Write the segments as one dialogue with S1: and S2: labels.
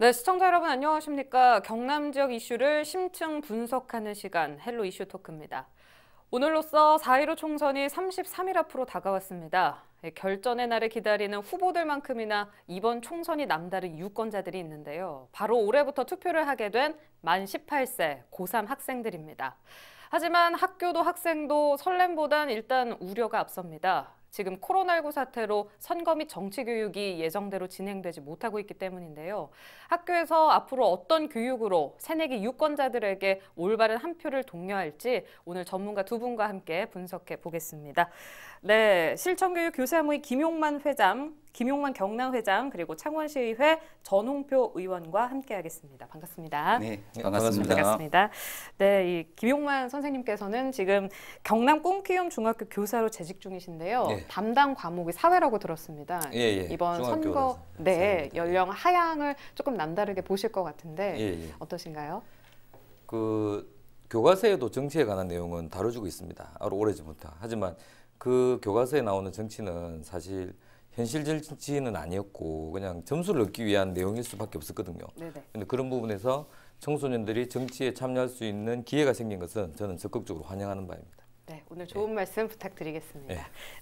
S1: 네, 시청자 여러분 안녕하십니까? 경남 지역 이슈를 심층 분석하는 시간 헬로 이슈 토크입니다. 오늘로써 4.15 총선이 33일 앞으로 다가왔습니다. 결전의 날을 기다리는 후보들만큼이나 이번 총선이 남다른 유권자들이 있는데요. 바로 올해부터 투표를 하게 된 만 18세 고3 학생들입니다. 하지만 학교도 학생도 설렘보단 일단 우려가 앞섭니다. 지금 코로나19 사태로 선거 및 정치 교육이 예정대로 진행되지 못하고 있기 때문인데요. 학교에서 앞으로 어떤 교육으로 새내기 유권자들에게 올바른 한 표를 독려할지 오늘 전문가 두 분과 함께 분석해 보겠습니다. 네, 실천교육 교사모의 김용만 경남 회장 그리고 창원시의회 전홍표 의원과 함께하겠습니다. 반갑습니다.
S2: 네, 반갑습니다.
S1: 반갑습니다. 네, 이 김용만 선생님께서는 지금 경남 꿈키움 중학교 교사로 재직 중이신데요.
S2: 네.
S1: 담당 과목이 사회라고 들었습니다. 이번 선거 연령 하향을 조금 남다르게 보실 것 같은데 어떠신가요?
S2: 그 교과서에도 정치에 관한 내용은 다뤄주고 있습니다. 오래전부터. 하지만 그 교과서에 나오는 정치는 사실 현실 정치는 아니었고 그냥 점수를 얻기 위한 내용일 수밖에 없었거든요. 그런데 그런 부분에서 청소년들이 정치에 참여할 수 있는 기회가 생긴 것은 저는 적극적으로 환영하는 바입니다.
S1: 네, 오늘 좋은 말씀 부탁드리겠습니다.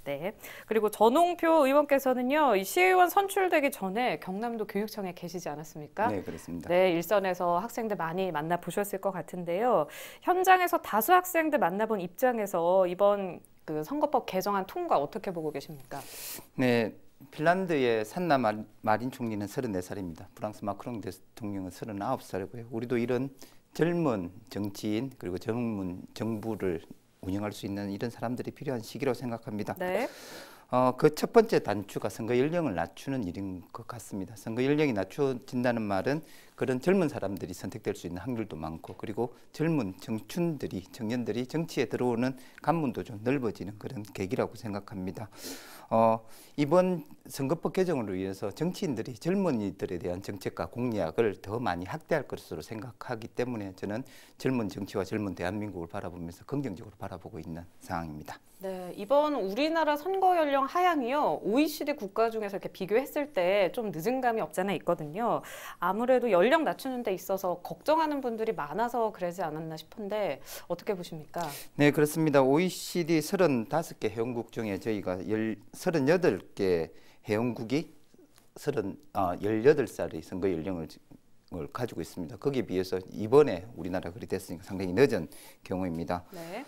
S1: 네. 그리고 전홍표 의원께서는요, 이 시의원 선출되기 전에 경남도 교육청에 계시지 않았습니까?
S3: 네, 그렇습니다.
S1: 네, 일선에서 학생들 많이 만나보셨을 것 같은데요. 현장에서 다수 학생들 만나본 입장에서 이번 그 선거법 개정안 통과 어떻게 보고 계십니까?
S3: 네, 핀란드의 산나 마린 총리는 34살입니다. 프랑스 마크롱 대통령은 39살이고요. 우리도 이런 젊은 정치인 그리고 젊은 정부를 운영할 수 있는 이런 사람들이 필요한 시기라고 생각합니다.
S1: 네.
S3: 그 첫 번째 단추가 선거 연령을 낮추는 일인 것 같습니다. 선거 연령이 낮춰진다는 말은 그런 젊은 사람들이 선택될 수 있는 확률도 많고 그리고 젊은 청년들이 정치에 들어오는 관문도 좀 넓어지는 그런 계기라고 생각합니다. 이번 선거법 개정으로 인해서 정치인들이 젊은이들에 대한 정책과 공약을 더 많이 확대할 것으로 생각하기 때문에 저는 젊은 정치와 젊은 대한민국을 바라보면서 긍정적으로 바라보고 있는 상황입니다.
S1: 네, 이번 우리나라 선거 연령 하향이요, OECD 국가 중에서 이렇게 비교했을 때 좀 늦은 감이 없잖아 있거든요. 아무래도 연령 낮추는 데 있어서 걱정하는 분들이 많아서 그러지 않았나 싶은데 어떻게 보십니까?
S3: 네, 그렇습니다. OECD 35개 회원국 중에 저희가 38개 회원국이 18살의 선거 연령을 가지고 있습니다. 거기에 비해서 이번에 우리나라가 그리 됐으니까 상당히 늦은 경우입니다.
S1: 네.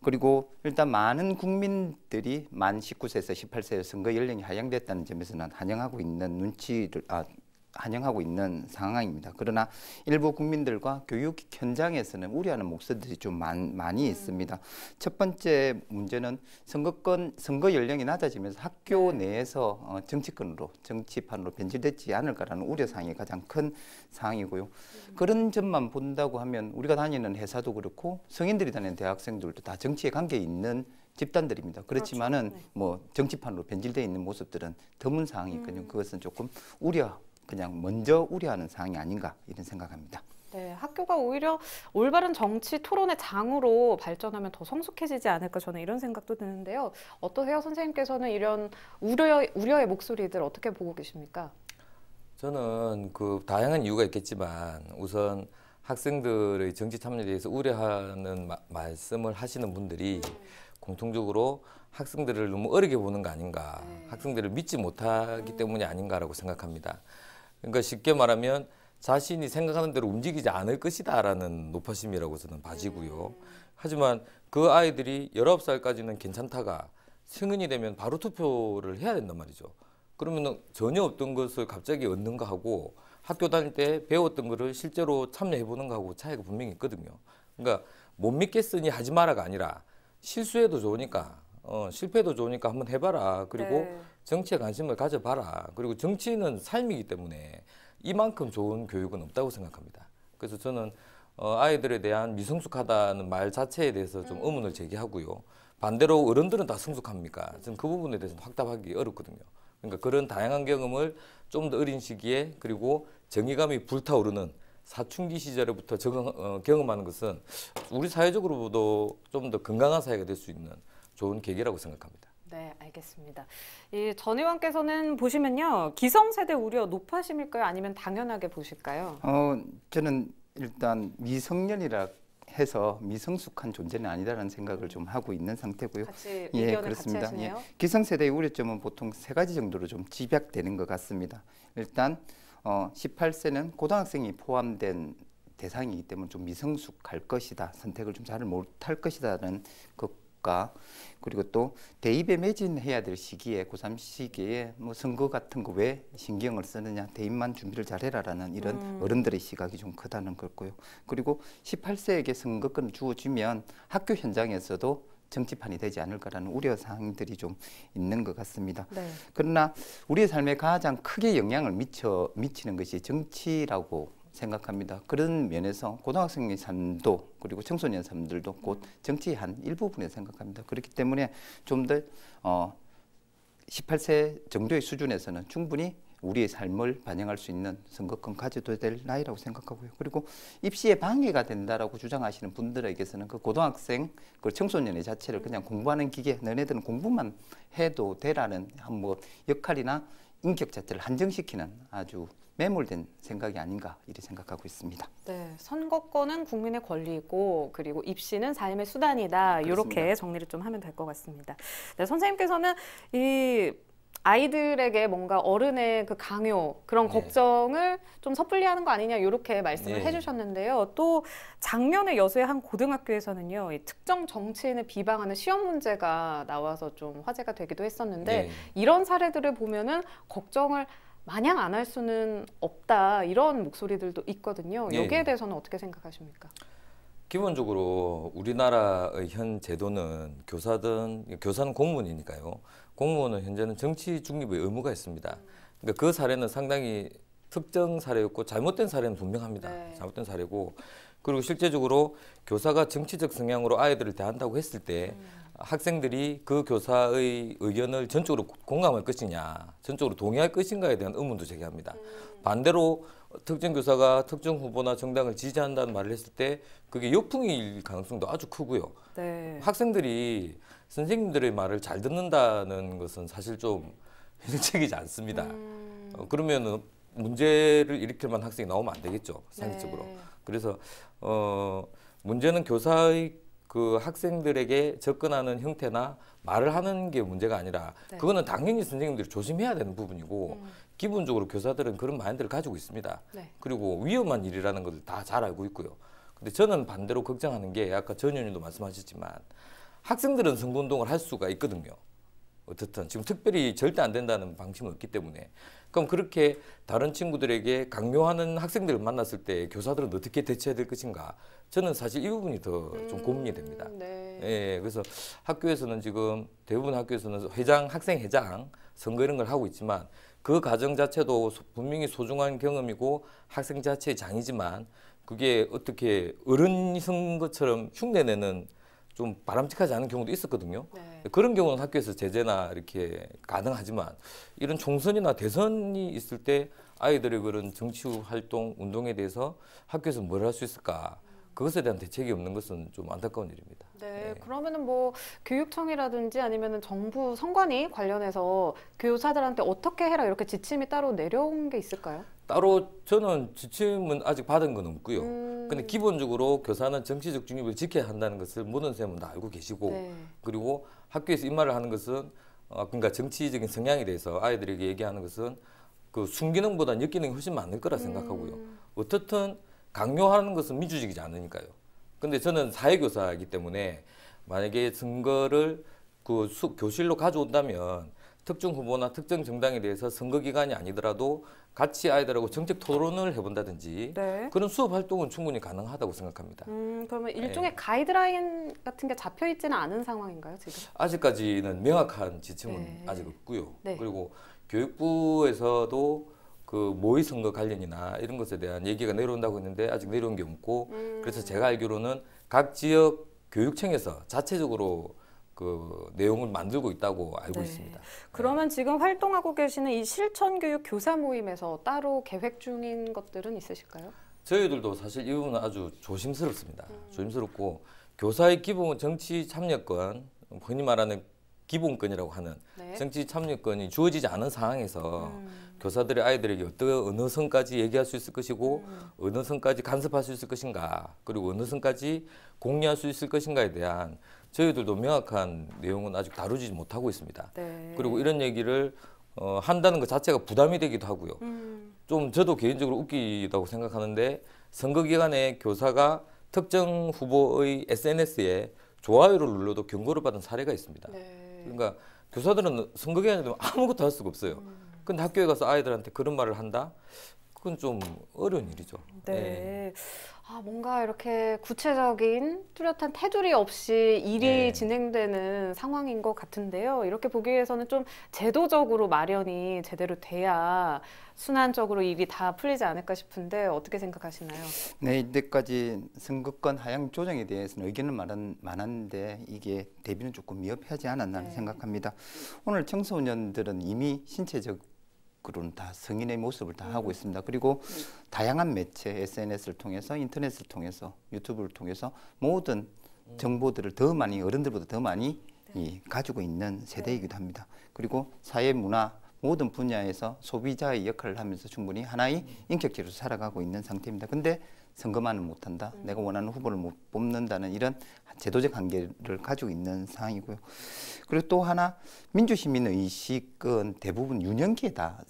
S3: 그리고 일단 많은 국민들이 만 19세에서 18세 선거 연령이 하향됐다는 점에서는 환영하고 있는 상황입니다. 그러나 일부 국민들과 교육 현장에서는 우려하는 목소리들이 좀 많이 있습니다. 첫 번째 문제는 선거 연령이 낮아지면서 학교 내에서 정치판으로 변질되지 않을까라는 우려사항이 가장 큰 사항이고요. 그런 점만 본다고 하면 우리가 다니는 회사도 그렇고 성인들이 다니는 대학생들도 다 정치에 관계 있는 집단들입니다. 그렇지만은 뭐 정치판으로 변질되어 있는 모습들은 드문 상황이거든요. 그것은 조금 먼저 우려하는 사항이 아닌가 이런 생각합니다.
S1: 네, 학교가 오히려 올바른 정치 토론의 장으로 발전하면 더 성숙해지지 않을까 저는 이런 생각도 드는데요. 어떠세요? 선생님께서는 이런 우려의 목소리들 어떻게 보고 계십니까?
S2: 저는 그 다양한 이유가 있겠지만 우선 학생들의 정치 참여에 대해서 우려하는 말씀을 하시는 분들이 공통적으로 학생들을 너무 어리게 보는 거 아닌가, 학생들을 믿지 못하기 때문이 아닌가라고 생각합니다. 그러니까 쉽게 말하면 자신이 생각하는 대로 움직이지 않을 것이다라는 노파심이라고 저는 봐지고요. 하지만 그 아이들이 19살까지는 괜찮다가 성인이 되면 바로 투표를 해야 된단 말이죠. 그러면 전혀 없던 것을 갑자기 얻는가 하고 학교 다닐 때 배웠던 거를 실제로 참여해보는 거하고 차이가 분명히 있거든요. 그러니까 못 믿겠으니 하지 마라가 아니라 실수해도 좋으니까 실패도 좋으니까 한번 해봐라. 그리고 정치에 관심을 가져봐라. 그리고 정치는 삶이기 때문에 이만큼 좋은 교육은 없다고 생각합니다. 그래서 저는 아이들에 대한 미성숙하다는 말 자체에 대해서 좀 의문을 제기하고요. 반대로 어른들은 다 성숙합니까? 저는 그 부분에 대해서는 확답하기 어렵거든요. 그러니까 그런 다양한 경험을 좀 더 어린 시기에 그리고 정의감이 불타오르는 사춘기 시절부터 경험하는 것은 우리 사회적으로도 좀 더 건강한 사회가 될 수 있는 좋은 계기라고 생각합니다.
S1: 네, 알겠습니다. 알겠습니다. 이 전 의원께서는 보시면요. 기성세대 우려 높아심일까요? 아니면 당연하게 보실까요?
S3: 저는 일단 미성년이라 해서 미성숙한 존재는 아니다라는 생각을 좀 하고 있는 상태고요.
S1: 같이
S3: 예,
S1: 의견을
S3: 그렇습니다.
S1: 같이 하시네요.
S3: 기성세대의 우려점은 보통 세 가지 정도로 좀 집약되는 것 같습니다. 일단 18세는 고등학생이 포함된 대상이기 때문에 좀 미성숙할 것이다. 선택을 좀 잘 못할 것이다라는 것과 그리고 또 대입에 매진해야 될 시기에 고3 시기에 뭐 선거 같은 거 왜 신경을 쓰느냐 대입만 준비를 잘해라라는 이런 어른들의 시각이 좀 크다는 거고요. 그리고 18세에게 선거권을 주어주면 학교 현장에서도 정치판이 되지 않을까라는 우려 사항들이 좀 있는 것 같습니다.
S1: 네.
S3: 그러나 우리의 삶에 가장 크게 영향을 미치는 것이 정치라고 생각합니다. 그런 면에서 고등학생의 삶도 그리고 청소년 삶들도 곧 정치의 한 일부분에 생각합니다. 그렇기 때문에 좀 더 18세 정도의 수준에서는 충분히 우리의 삶을 반영할 수 있는 선거권 가져도 될 나이라고 생각하고요. 그리고 입시에 방해가 된다라고 주장하시는 분들에게서는 그 고등학생, 그 청소년의 자체를 그냥 공부하는 기계, 너네들은 공부만 해도 되라는 뭐 역할이나 인격 자체를 한정시키는 아주 매몰된 생각이 아닌가 이렇게 생각하고 있습니다.
S1: 네, 선거권은 국민의 권리이고 그리고 입시는 삶의 수단이다.
S3: 그렇습니다.
S1: 이렇게 정리를 좀 하면 될 것 같습니다. 네, 선생님께서는 이 아이들에게 뭔가 어른의 그 강요, 그런
S2: 네.
S1: 걱정을 좀 섣불리 하는 거 아니냐 이렇게 말씀을
S2: 네.
S1: 해주셨는데요. 또 작년에 여수의 한 고등학교에서는요, 이 특정 정치인을 비방하는 시험 문제가 나와서 좀 화제가 되기도 했었는데
S2: 네.
S1: 이런 사례들을 보면은 걱정을 마냥 안 할 수는 없다 이런 목소리들도 있거든요.
S2: 네.
S1: 여기에 대해서는 어떻게 생각하십니까?
S2: 기본적으로 우리나라의 현 제도는 교사는 공무원이니까요. 공무원은 현재는 정치 중립의 의무가 있습니다. 그러니까 그 사례는 상당히 특정 사례였고 잘못된 사례는 분명합니다.
S1: 네.
S2: 잘못된 사례고 그리고 실제적으로 교사가 정치적 성향으로 아이들을 대한다고 했을 때 학생들이 그 교사의 의견을 전적으로 공감할 것이냐, 전적으로 동의할 것인가에 대한 의문도 제기합니다. 반대로 특정 교사가 특정 후보나 정당을 지지한다는 말을 했을 때 그게 역풍일 가능성도 아주 크고요.
S1: 네.
S2: 학생들이 선생님들의 말을 잘 듣는다는 것은 사실 좀 현실적이지 않습니다. 그러면은 문제를 일으킬 만한 학생이 나오면 안 되겠죠, 상식적으로.
S1: 네.
S2: 그래서 문제는 교사의 그 학생들에게 접근하는 형태나 말을 하는 게 문제가 아니라
S1: 네.
S2: 그거는 당연히 선생님들이 조심해야 되는 부분이고 기본적으로 교사들은 그런 마인드를 가지고 있습니다.
S1: 네.
S2: 그리고 위험한 일이라는 것을 다 잘 알고 있고요. 근데 저는 반대로 걱정하는 게 아까 전 의원님도 말씀하셨지만 학생들은 선거운동을 할 수가 있거든요. 어쨌든 지금 특별히 절대 안 된다는 방침은 없기 때문에 그럼 그렇게 다른 친구들에게 강요하는 학생들을 만났을 때 교사들은 어떻게 대처해야 될 것인가 저는 사실 이 부분이 더 좀 고민이 됩니다.
S1: 네.
S2: 예, 그래서 학교에서는 지금 대부분 학교에서는 학생회장 선거 이런 걸 하고 있지만 그 과정 자체도 분명히 소중한 경험이고 학생 자체의 장이지만 그게 어떻게 어른이 선거처럼 흉내내는 좀 바람직하지 않은 경우도 있었거든요.
S1: 네.
S2: 그런 경우는 학교에서 제재나 이렇게 가능하지만 이런 총선이나 대선이 있을 때 아이들의 그런 정치 활동, 운동에 대해서 학교에서 뭘 할 수 있을까? 그것에 대한 대책이 없는 것은 좀 안타까운 일입니다.
S1: 네, 그러면은 뭐 교육청이라든지 아니면은 정부 선관위 관련해서 교사들한테 어떻게 해라 이렇게 지침이 따로 내려온 게 있을까요?
S2: 따로 저는 지침은 아직 받은 건 없고요.
S1: 음.
S2: 근데 기본적으로 교사는 정치적 중립을 지켜야 한다는 것을 모든 선생님은 다 알고 계시고
S1: 네.
S2: 그리고 학교에서 입말을 하는 것은 그러니까 정치적인 성향에 대해서 아이들에게 얘기하는 것은 그 순기능보다는 역기능이 훨씬 많을 거라 생각하고요. 어떻든 강요하는 것은 민주적이지 않으니까요. 근데 저는 사회교사이기 때문에 만약에 선거를 그 교실로 가져온다면 특정 후보나 특정 정당에 대해서 선거 기간이 아니더라도 같이 아이들하고 정책 토론을 해본다든지
S1: 네.
S2: 그런 수업 활동은 충분히 가능하다고 생각합니다.
S1: 그러면 일종의 가이드라인 같은 게 잡혀 있지는 않은 상황인가요, 지금?
S2: 아직까지는 명확한 지침은
S1: 네.
S2: 아직 없고요.
S1: 네.
S2: 그리고 교육부에서도 그 모의 선거 관련이나 이런 것에 대한 얘기가 내려온다고 했는데 아직 내려온 게 없고 그래서 제가 알기로는 각 지역 교육청에서 자체적으로 그 내용을 만들고 있다고 알고
S1: 네.
S2: 있습니다.
S1: 그러면 지금 활동하고 계시는 이 실천교육 교사 모임에서 따로 계획 중인 것들은 있으실까요?
S2: 저희들도 사실 이 부분은 아주 조심스럽습니다. 조심스럽고 교사의 기본 정치 참여권, 흔히 말하는 기본권이라고 하는
S1: 네.
S2: 정치 참여권이 주어지지 않은 상황에서 교사들이 아이들에게 어느 선까지 얘기할 수 있을 것이고 어느 선까지 간섭할 수 있을 것인가 그리고 어느 선까지 공유할 수 있을 것인가에 대한 저희들도 명확한 내용은 아직 다루지 못하고 있습니다.
S1: 네.
S2: 그리고 이런 얘기를 한다는 것 자체가 부담이 되기도 하고요. 좀 저도 개인적으로 웃기다고 생각하는데 선거 기간에 교사가 특정 후보의 SNS에 좋아요를 눌러도 경고를 받은 사례가 있습니다.
S1: 네.
S2: 그러니까 교사들은 선거 기간에 되면 아무것도 할 수가 없어요. 근데 학교에 가서 아이들한테 그런 말을 한다? 그건 좀 어려운 일이죠.
S1: 네. 아, 뭔가 이렇게 구체적인 뚜렷한 테두리 없이 일이
S2: 네.
S1: 진행되는 상황인 것 같은데요. 이렇게 보기 위해서는 좀 제도적으로 마련이 제대로 돼야 순환적으로 일이 다 풀리지 않을까 싶은데 어떻게 생각하시나요?
S3: 네, 이때까지 선거권 하향 조정에 대해서는 의견은 많았는데 이게 대비는 조금 미흡하지 않았나
S1: 네.
S3: 생각합니다. 오늘 청소년들은 이미 신체적으로는 다 성인의 모습을 다 하고 있습니다. 그리고 다양한 매체, SNS를 통해서, 인터넷을 통해서, 유튜브를 통해서 모든 정보들을 더 많이 어른들보다 더 많이 가지고 있는 세대이기도 합니다. 그리고 사회 문화 모든 분야에서 소비자의 역할을 하면서 충분히 하나의 인격체로 살아가고 있는 상태입니다. 근데 선거만은 못한다. 내가 원하는 후보를 못 뽑는다는 이런 제도적 한계를 가지고 있는 상황이고요. 그리고 또 하나 민주시민 의식은 대부분 유년기에 다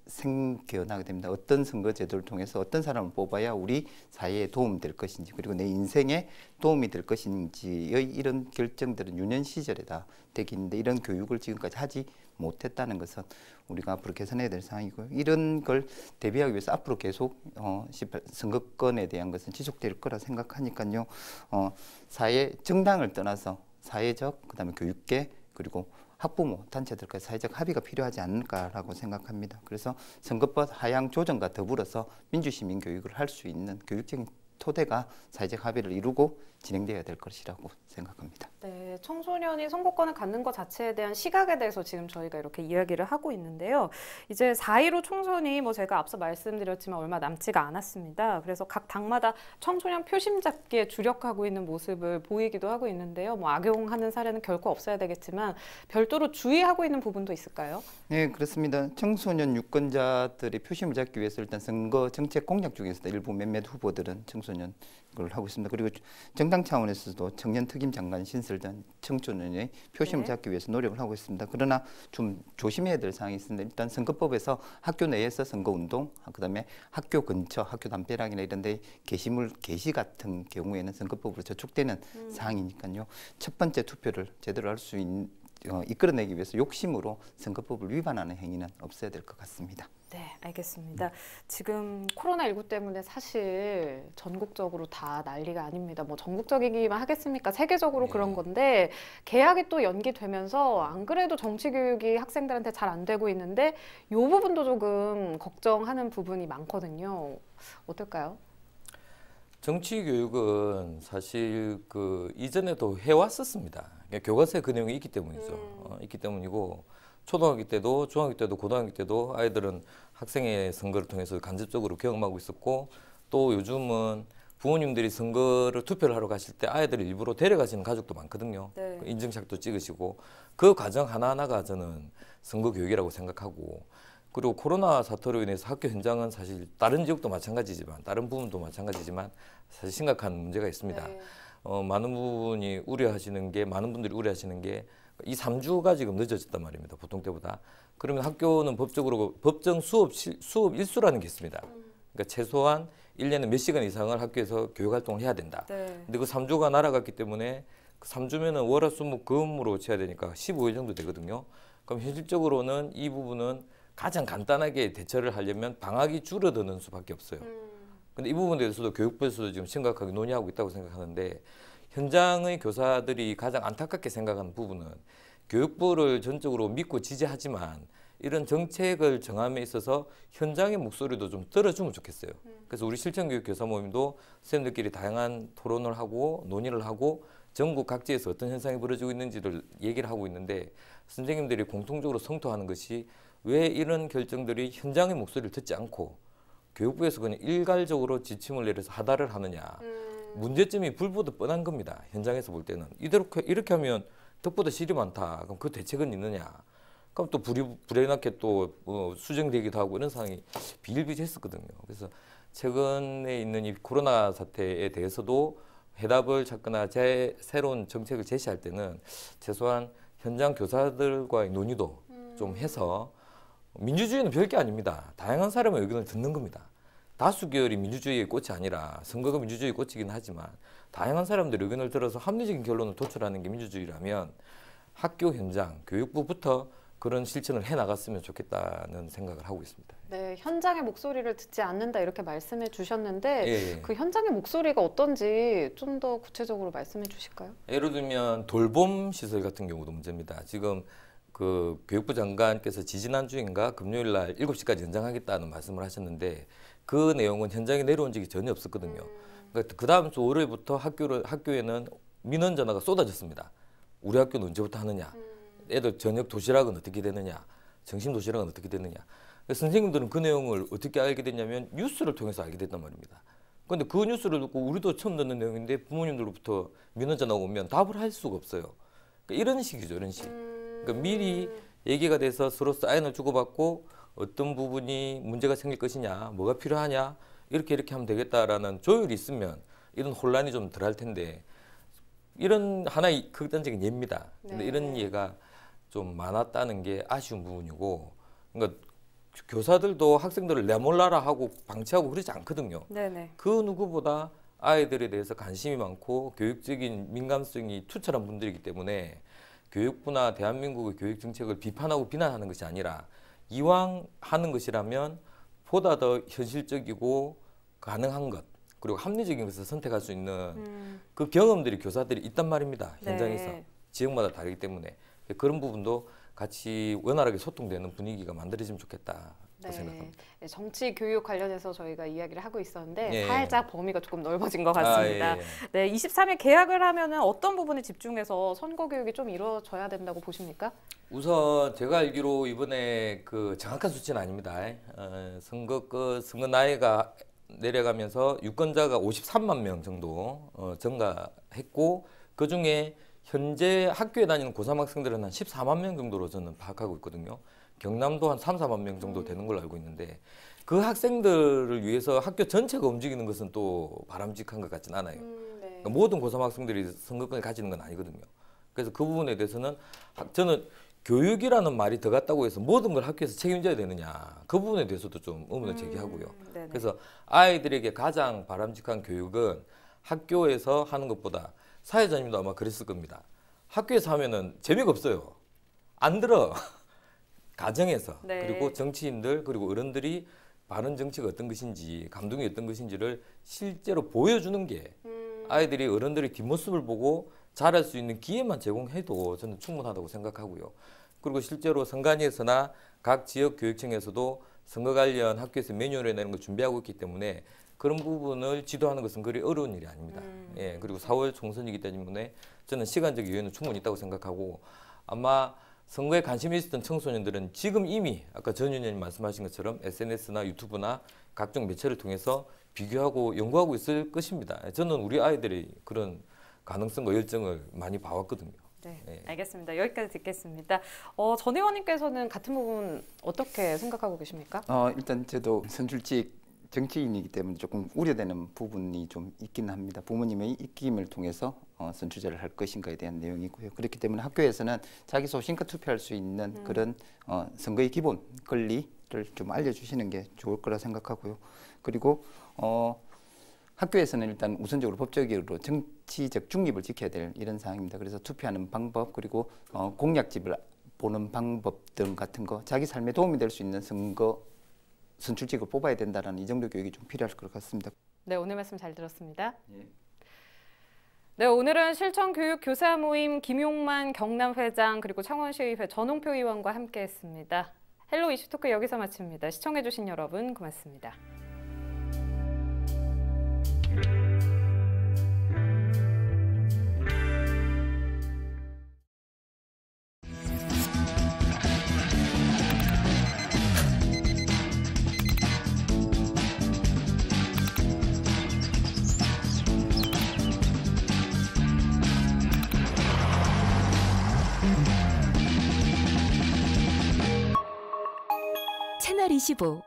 S3: 생겨나게 됩니다. 어떤 선거 제도를 통해서 어떤 사람을 뽑아야 우리 사회에 도움이 될 것인지 그리고 내 인생에 도움이 될 것인지의 이런 결정들은 유년 시절에 다 되기 있는데 이런 교육을 지금까지 하지 못했다는 것은 우리가 앞으로 개선해야 될 상황이고요. 이런 걸 대비하기 위해서 앞으로 계속 선거권에 대한 것은 지속될 거라 생각하니까요. 사회 정당을 떠나서 사회적 그다음에 교육계 그리고 학부모 단체들과의 사회적 합의가 필요하지 않을까라고 생각합니다. 그래서 선거법 하향 조정과 더불어서 민주시민 교육을 할 수 있는 교육적인 토대가 사회적 합의를 이루고 진행되어야 될 것이라고 생각합니다.
S1: 네, 청소년이 선거권을 갖는 것 자체에 대한 시각에 대해서 지금 저희가 이렇게 이야기를 하고 있는데요. 이제 4.15 총선이 제가 앞서 말씀드렸지만 얼마 남지가 않았습니다. 그래서 각 당마다 청소년 표심 잡기에 주력하고 있는 모습을 보이기도 하고 있는데요. 악용하는 사례는 결코 없어야 되겠지만 별도로 주의하고 있는 부분도 있을까요?
S3: 네, 그렇습니다. 청소년 유권자들의 표심을 잡기 위해서 일단 선거 정책 공약 중에서도 일부 몇몇 후보들은 청소년 걸 하고 있습니다. 그리고 정당 차원에서도 청년 특임 장관 신설 등 청소년의 표심을
S1: 네.
S3: 잡기 위해서 노력을 하고 있습니다. 그러나 좀 조심해야 될 사항이 있습니다. 일단 선거법에서 학교 내에서 선거운동, 그다음에 학교 근처, 학교 담벼락이나 이런 데 게시물 게시 같은 경우에는 선거법으로 저촉되는 사항이니까요. 첫 번째 투표를 제대로 할 수 있는 이끌어내기 위해서 욕심으로 선거법을 위반하는 행위는 없어야 될 것 같습니다.
S1: 네, 알겠습니다. 지금 코로나19 때문에 사실 전국적으로 다 난리가 아닙니다. 전국적이기만 하겠습니까? 세계적으로 그런 건데 개학이 또 연기되면서 안 그래도 정치 교육이 학생들한테 잘 안 되고 있는데 이 부분도 조금 걱정하는 부분이 많거든요. 어떨까요?
S2: 정치 교육은 사실 이전에도 해왔었습니다. 그러니까 교과서에 그 내용이 있기 때문이죠. 있기 때문이고 초등학교 때도 중학교 때도 고등학교 때도 아이들은 학생의 선거를 통해서 간접적으로 경험하고 있었고 또 요즘은 부모님들이 선거를 투표를 하러 가실 때 아이들을 일부러 데려가시는 가족도 많거든요.
S1: 네.
S2: 인증샷도 찍으시고 그 과정 하나하나가 저는 선거 교육이라고 생각하고 그리고 코로나 사태로 인해서 학교 현장은 사실 다른 지역도 마찬가지지만 다른 부분도 마찬가지지만 사실 심각한 문제가 있습니다.
S1: 네.
S2: 많은 분들이 우려하시는 게 이 3주가 지금 늦어졌단 말입니다. 보통 때보다. 그러면 학교는 법적으로 법정 수업 일수라는 게 있습니다. 그러니까 최소한 1년에 몇 시간 이상을 학교에서 교육 활동을 해야 된다.
S1: 네.
S2: 근데 그 3주가 날아갔기 때문에 3주면은 월화수목금으로 쳐야 되니까 15일 정도 되거든요. 그럼 현실적으로는 이 부분은 가장 간단하게 대처를 하려면 방학이 줄어드는 수밖에 없어요. 근데 이 부분에 대해서도 교육부에서도 지금 심각하게 논의하고 있다고 생각하는데 현장의 교사들이 가장 안타깝게 생각하는 부분은 교육부를 전적으로 믿고 지지하지만 이런 정책을 정함에 있어서 현장의 목소리도 좀 들어주면 좋겠어요. 그래서 우리 실천교육 교사 모임도 선생님들끼리 다양한 토론을 하고 논의를 하고 전국 각지에서 어떤 현상이 벌어지고 있는지를 얘기를 하고 있는데 선생님들이 공통적으로 성토하는 것이 왜 이런 결정들이 현장의 목소리를 듣지 않고 교육부에서 그냥 일괄적으로 지침을 내려서 하달을 하느냐. 문제점이 불보듯 뻔한 겁니다. 현장에서 볼 때는. 이렇게 하면 덕보다 실이 많다. 그럼 그 대책은 있느냐? 그럼 또 불에 나게 또 수정되기도 하고 이런 상황이 비일비재했었거든요. 그래서 최근에 있는 이 코로나 사태에 대해서도 해답을 찾거나 새로운 정책을 제시할 때는 최소한 현장 교사들과의 논의도 좀 해서 민주주의는 별게 아닙니다. 다양한 사람의 의견을 듣는 겁니다. 다수 계열이 민주주의의 꽃이 아니라 선거가 민주주의의 꽃이긴 하지만 다양한 사람들의 의견을 들어서 합리적인 결론을 도출하는 게 민주주의라면 학교 현장, 교육부부터 그런 실천을 해나갔으면 좋겠다는 생각을 하고 있습니다.
S1: 네, 현장의 목소리를 듣지 않는다 이렇게 말씀해 주셨는데
S2: 예.
S1: 그 현장의 목소리가 어떤지 좀 더 구체적으로 말씀해 주실까요?
S2: 예를 들면 돌봄 시설 같은 경우도 문제입니다. 지금 그 교육부 장관께서 지지난주인가 금요일 날 7시까지 연장하겠다는 말씀을 하셨는데 그 내용은 현장에 내려온 적이 전혀 없었거든요. 그러니까 그 다음 주 월요일부터 학교에는 민원 전화가 쏟아졌습니다. 우리 학교는 언제부터 하느냐? 애들 저녁 도시락은 어떻게 되느냐? 점심 도시락은 어떻게 되느냐? 선생님들은 그 내용을 어떻게 알게 됐냐면 뉴스를 통해서 알게 됐단 말입니다. 그런데 그 뉴스를 듣고 우리도 처음 듣는 내용인데 부모님들로부터 민원 전화가 오면 답을 할 수가 없어요. 그러니까 이런 식이죠, 이런 식. 그러니까 미리 얘기가 돼서 서로 사인을 주고받고 어떤 부분이 문제가 생길 것이냐, 뭐가 필요하냐, 이렇게 하면 되겠다라는 조율이 있으면 이런 혼란이 좀 덜 할 텐데 이런 하나의 극단적인 예입니다. 근데 이런 예가 좀 많았다는 게 아쉬운 부분이고, 그러니까 교사들도 학생들을 내 몰라라 하고 방치하고 그러지 않거든요.
S1: 네네.
S2: 그 누구보다 아이들에 대해서 관심이 많고 교육적인 민감성이 투철한 분들이기 때문에 교육부나 대한민국의 교육 정책을 비판하고 비난하는 것이 아니라 이왕 하는 것이라면 보다 더 현실적이고 가능한 것 그리고 합리적인 것을 선택할 수 있는 그 경험들이 교사들이 있단 말입니다. 현장에서.
S1: 네.
S2: 지역마다 다르기 때문에 그런 부분도 같이 원활하게 소통되는 분위기가 만들어지면 좋겠다고 생각합니다.
S1: 네, 정치 교육 관련해서 저희가 이야기를 하고 있었는데
S2: 예.
S1: 살짝 범위가 조금 넓어진 것 같습니다.
S2: 예.
S1: 네, 23일 개학을 하면은 어떤 부분에 집중해서 선거 교육이 좀 이루어져야 된다고 보십니까?
S2: 우선 제가 알기로 이번에 그 정확한 수치는 아닙니다. 선거 나이가 내려가면서 유권자가 53만 명 정도 증가했고 그 중에 현재 학교에 다니는 고3 학생들은 한 14만 명 정도로 저는 파악하고 있거든요. 경남도 한 3, 4만 명 정도 되는 걸로 알고 있는데 그 학생들을 위해서 학교 전체가 움직이는 것은 또 바람직한 것 같진 않아요.
S1: 네.
S2: 그러니까 모든 고3 학생들이 선거권을 가지는 건 아니거든요. 그래서 그 부분에 대해서는 저는 교육이라는 말이 더 같다고 해서 모든 걸 학교에서 책임져야 되느냐 그 부분에 대해서도 좀 의문을 제기하고요.
S1: 네네.
S2: 그래서 아이들에게 가장 바람직한 교육은 학교에서 하는 것보다 사회자님도 아마 그랬을 겁니다. 학교에서 하면은 재미가 없어요. 안 들어. 가정에서
S1: 네.
S2: 그리고 정치인들 그리고 어른들이 바른 정치가 어떤 것인지 감동이 어떤 것인지를 실제로 보여주는 게 아이들이 어른들의 뒷모습을 보고 잘할 수 있는 기회만 제공해도 저는 충분하다고 생각하고요. 그리고 실제로 선관위에서나 각 지역 교육청에서도 선거 관련 학교에서 매뉴얼을 내는 걸 준비하고 있기 때문에 그런 부분을 지도하는 것은 그리 어려운 일이 아닙니다. 예, 그리고 4월 총선이기 때문에 저는 시간적 여유는 충분히 있다고 생각하고 아마 선거에 관심이 있었던 청소년들은 지금 이미 아까 전 의원님 말씀하신 것처럼 SNS나 유튜브나 각종 매체를 통해서 비교하고 연구하고 있을 것입니다. 저는 우리 아이들이 그런 가능성과 열정을 많이 봐왔거든요.
S1: 네,
S2: 네.
S1: 알겠습니다. 여기까지 듣겠습니다. 전 의원님께서는 같은 부분 어떻게 생각하고 계십니까?
S3: 일단 저도 선출직 정치인이기 때문에 조금 우려되는 부분이 좀 있긴 합니다. 부모님의 입김을 통해서 선출제를 할 것인가에 대한 내용이고요. 그렇기 때문에 학교에서는 자기 소신껏 투표할 수 있는 그런 선거의 기본 권리를 좀 알려주시는 게 좋을 거라 생각하고요. 그리고 학교에서는 일단 우선적으로 법적으로 정치적 중립을 지켜야 될 이런 사항입니다. 그래서 투표하는 방법 그리고 공약집을 보는 방법 등 같은 거 자기 삶에 도움이 될 수 있는 선출직을 뽑아야 된다는 이 정도 교육이 좀 필요할 것 같습니다.
S1: 네, 오늘 말씀 잘 들었습니다.
S3: 예.
S1: 네, 오늘은 실천교육 교사 모임 김용만 경남회장 그리고 창원시의회 전홍표 의원과 함께했습니다. 헬로 이슈토크 여기서 마칩니다. 시청해주신 여러분 고맙습니다.
S4: 25